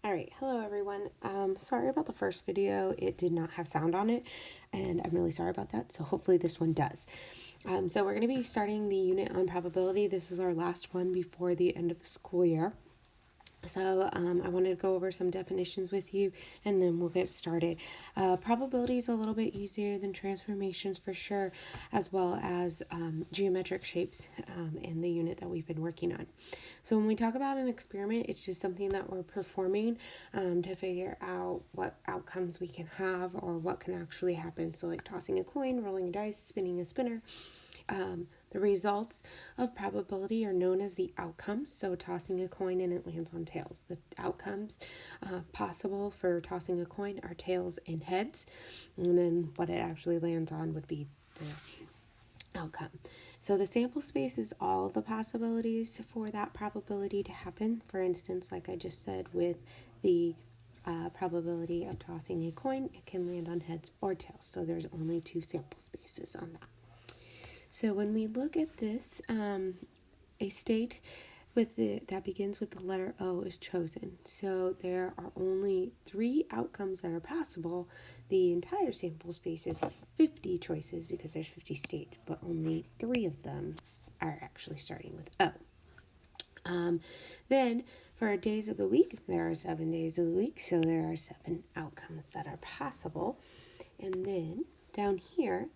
All right, hello everyone. Sorry about the first video. It did not have sound on it, and I'm really sorry about that. So hopefully this one does. So we're going to be starting the unit on probability. This is our last one before the end of the school year. So I wanted to go over some definitions with you and then we'll get started. Probability is a little bit easier than transformations for sure, as well as geometric shapes in the unit that we've been working on. So when we talk about an experiment, it's just something that we're performing to figure out what outcomes we can have or what can actually happen. So like tossing a coin, rolling a dice, spinning a spinner. The results of probability are known as the outcomes. So, tossing a coin and it lands on tails. The outcomes possible for tossing a coin are tails and heads. And then what it actually lands on would be the outcome. So, the sample space is all the possibilities for that probability to happen. For instance, like I just said, with the probability of tossing a coin, it can land on heads or tails. So, there's only two sample spaces on that. So when we look at this, a state that begins with the letter O is chosen. So there are only 3 outcomes that are possible. The entire sample space is like 50 choices because there's 50 states, but only 3 of them are actually starting with O. Then for days of the week, there are 7 days of the week, so there are 7 outcomes that are possible. And then down here,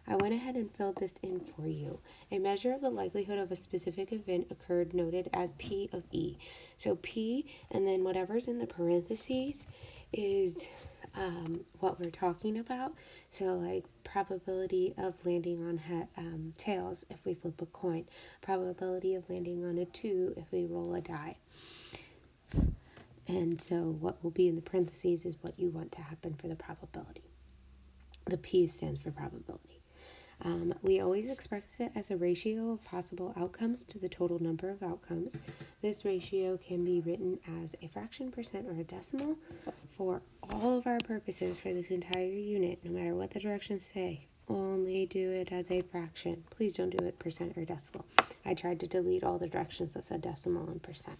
I went ahead and filled this in for you. A measure of the likelihood of a specific event occurred noted as P of E. So P and then whatever's in the parentheses is what we're talking about. So like probability of landing on tails if we flip a coin. Probability of landing on a 2 if we roll a die. And so what will be in the parentheses is what you want to happen for the probability. The P stands for probability. We always express it as a ratio of possible outcomes to the total number of outcomes. This ratio can be written as a fraction, percent, or a decimal. For all of our purposes for this entire unit, no matter what the directions say, only do it as a fraction. Please don't do it percent or decimal. I tried to delete all the directions that said decimal and percent.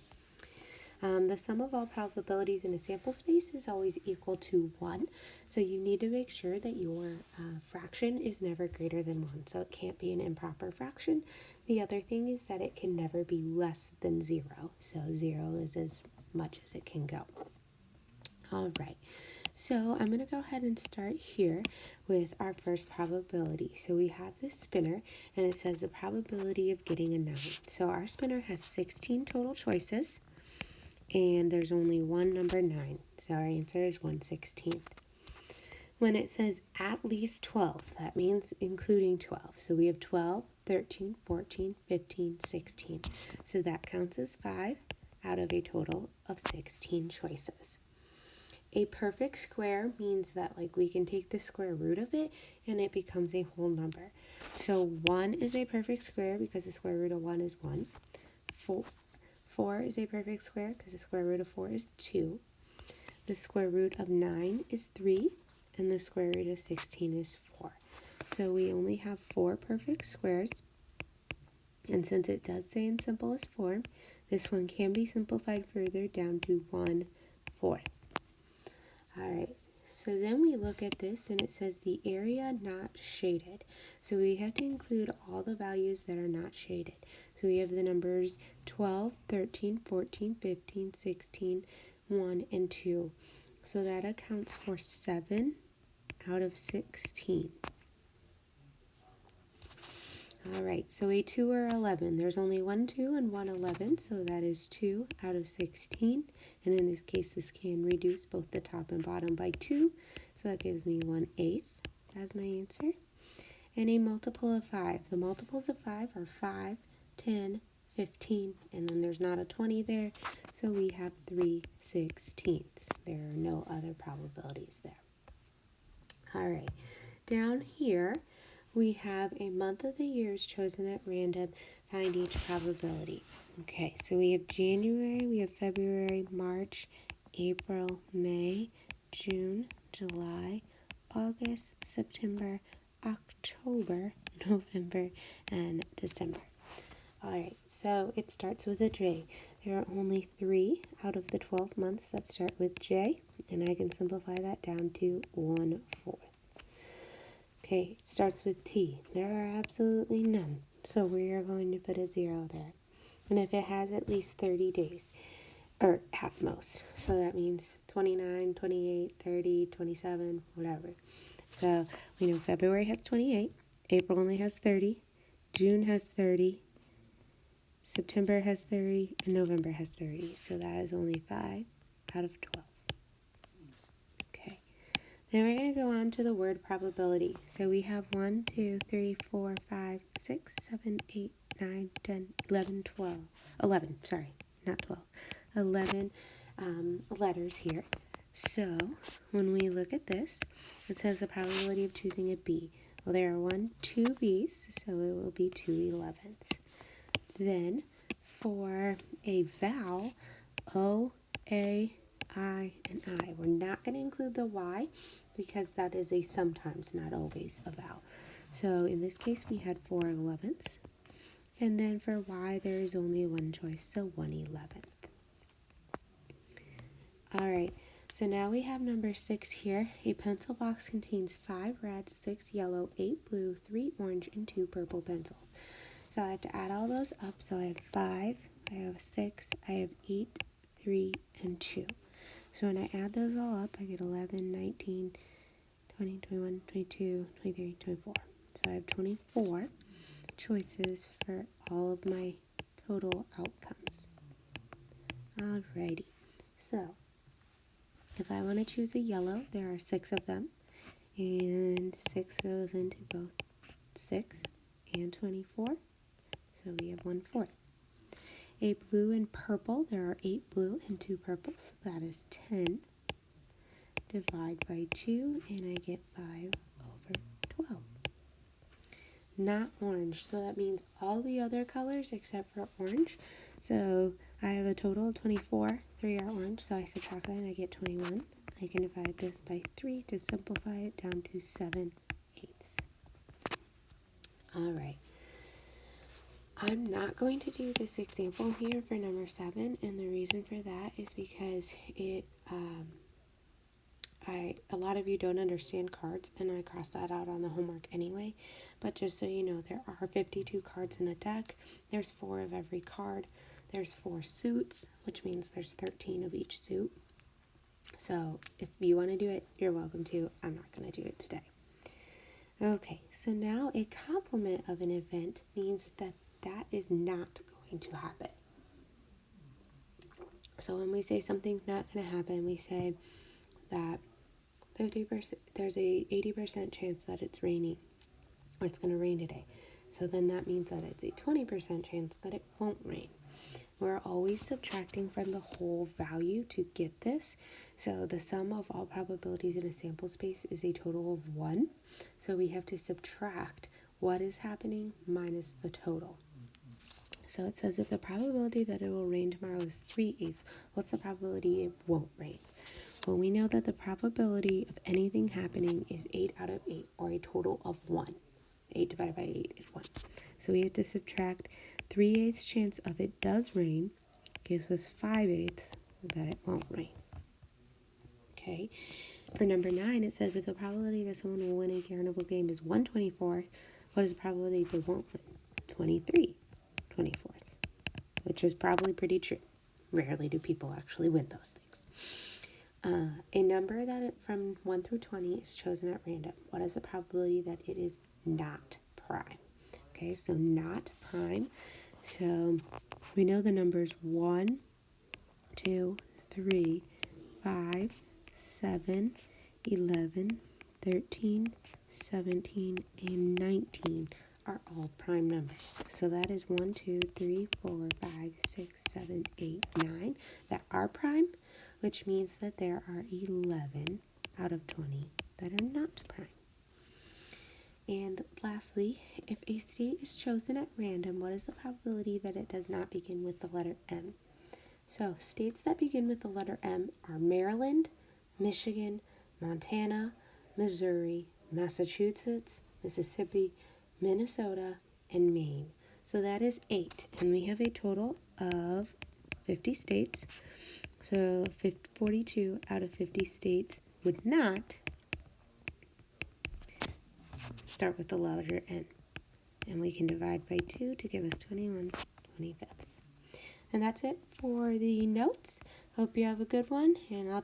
The sum of all probabilities in a sample space is always equal to 1. So you need to make sure that your fraction is never greater than 1. So it can't be an improper fraction. The other thing is that it can never be less than 0. So 0 is as much as it can go. All right. So I'm going to go ahead and start here with our first probability. So we have this spinner and it says the probability of getting a 9. So our spinner has 16 total choices. And there's only one number 9. So our answer is 1/16. When it says at least 12, that means including 12. So we have 12, 13, 14, 15, 16. So that counts as 5 out of a total of 16 choices. A perfect square means that like we can take the square root of it and it becomes a whole number. So 1 is a perfect square because the square root of 1 is 1. 4 is a perfect square because the square root of 4 is 2. The square root of 9 is 3. And the square root of 16 is 4. So we only have 4 perfect squares. And since it does say in simplest form, this one can be simplified further down to 1/4. Alright, so then we look at this and it says the area not shaded. So we have to include all the values that are not shaded. So we have the numbers 12, 13, 14, 15, 16, 1, and 2. So that accounts for 7 out of 16. Alright, so a 2 or 11. There's only one 2 and one 11, so that is 2 out of 16. And in this case, this can reduce both the top and bottom by 2. So that gives me 1/8 as my answer. And a multiple of 5. The multiples of 5 are 5, 10, 15, and then there's not a 20 there. So we have 3/16. There are no other probabilities there. Alright, down here, we have a month of the years chosen at random. Find each probability. Okay, so we have January, we have February, March, April, May, June, July, August, September, October, November, and December. Alright, so it starts with a J. There are only 3 out of the 12 months that start with J, and I can simplify that down to 1/4. Okay, starts with T. There are absolutely none, so we are going to put a 0 there. And if it has at least 30 days, or at most, so that means 29, 28, 30, 27, whatever. So we know February has 28, April only has 30, June has 30, September has 30, and November has 30. So that is only 5 out of 12. Okay. Then we're going to go on to the word probability. So we have 1, 2, 3, 4, 5, 6, 7, 8, 9, 10, 11, 12. 11, sorry, not 12. 11 letters here. So when we look at this, it says the probability of choosing a B. Well, there are 2 B's, so it will be 2 11s. Then for a vowel, O, A, I, and I. We're not going to include the Y because that is a sometimes, not always, a vowel. So in this case, we had 4 11ths. And then for Y, there is only one choice, so 1 11th. All right, so now we have number 6 here. A pencil box contains 5 red, 6 yellow, 8 blue, 3 orange, and 2 purple pencils. So I have to add all those up. So I have 5, I have 6, I have 8, 3, and 2. So when I add those all up, I get 11, 19, 20, 21, 22, 23, 24. So I have 24 choices for all of my total outcomes. Alrighty, so if I want to choose a yellow, there are 6 of them, and 6 goes into both 6 and 24, so we have 1/4. A blue and purple, there are 8 blue and 2 purples, so that is 10. Divide by 2, and I get 5/12. Not orange, so that means all the other colors except for orange. So I have a total of 24, 3 are orange, so I subtract that and I get 21. I can divide this by 3 to simplify it down to 7/8. All right. I'm not going to do this example here for number 7, and the reason for that is because a lot of you don't understand cards, and I crossed that out on the homework anyway. But just so you know, there are 52 cards in a deck. There's 4 of every card. There's 4 suits, which means there's 13 of each suit. So if you want to do it, you're welcome to. I'm not going to do it today. Okay, so now a complement of an event means that that is not going to happen. So when we say something's not going to happen, we say that 50%, there's a 80% chance that it's raining, or it's going to rain today. So then that means that it's a 20% chance that it won't rain. We're always subtracting from the whole value to get this. So the sum of all probabilities in a sample space is a total of 1. So we have to subtract what is happening minus the total. So it says if the probability that it will rain tomorrow is 3/8, what's the probability it won't rain? Well, we know that the probability of anything happening is 8 out of 8, or a total of 1. 8 divided by 8 is 1. So we have to subtract 3/8 chance of it does rain, gives us 5/8 that it won't rain. Okay. For number 9, it says if the probability that someone will win a carnival game is 1/24, what is the probability they won't win? 23/24, which is probably pretty true. Rarely do people actually win those things. A number that from 1 through 20 is chosen at random. What is the probability that it is not prime? Okay, so not prime. So we know the numbers 1, 2, 3, 5, 7, 11, 13, 17, and 19 are all prime numbers. So that is 1, 2, 3, 4, 5, 6, 7, 8, 9 that are prime, which means that there are 11 out of 20 that are not prime. And lastly, if a state is chosen at random, what is the probability that it does not begin with the letter M? So states that begin with the letter M are Maryland, Michigan, Montana, Missouri, Massachusetts, Mississippi, Minnesota, and Maine. So that is 8, and we have a total of 50 states. So 42 out of 50 states would not start with the letter N. And we can divide by 2 to give us 21/25. And that's it for the notes. Hope you have a good one, and I'll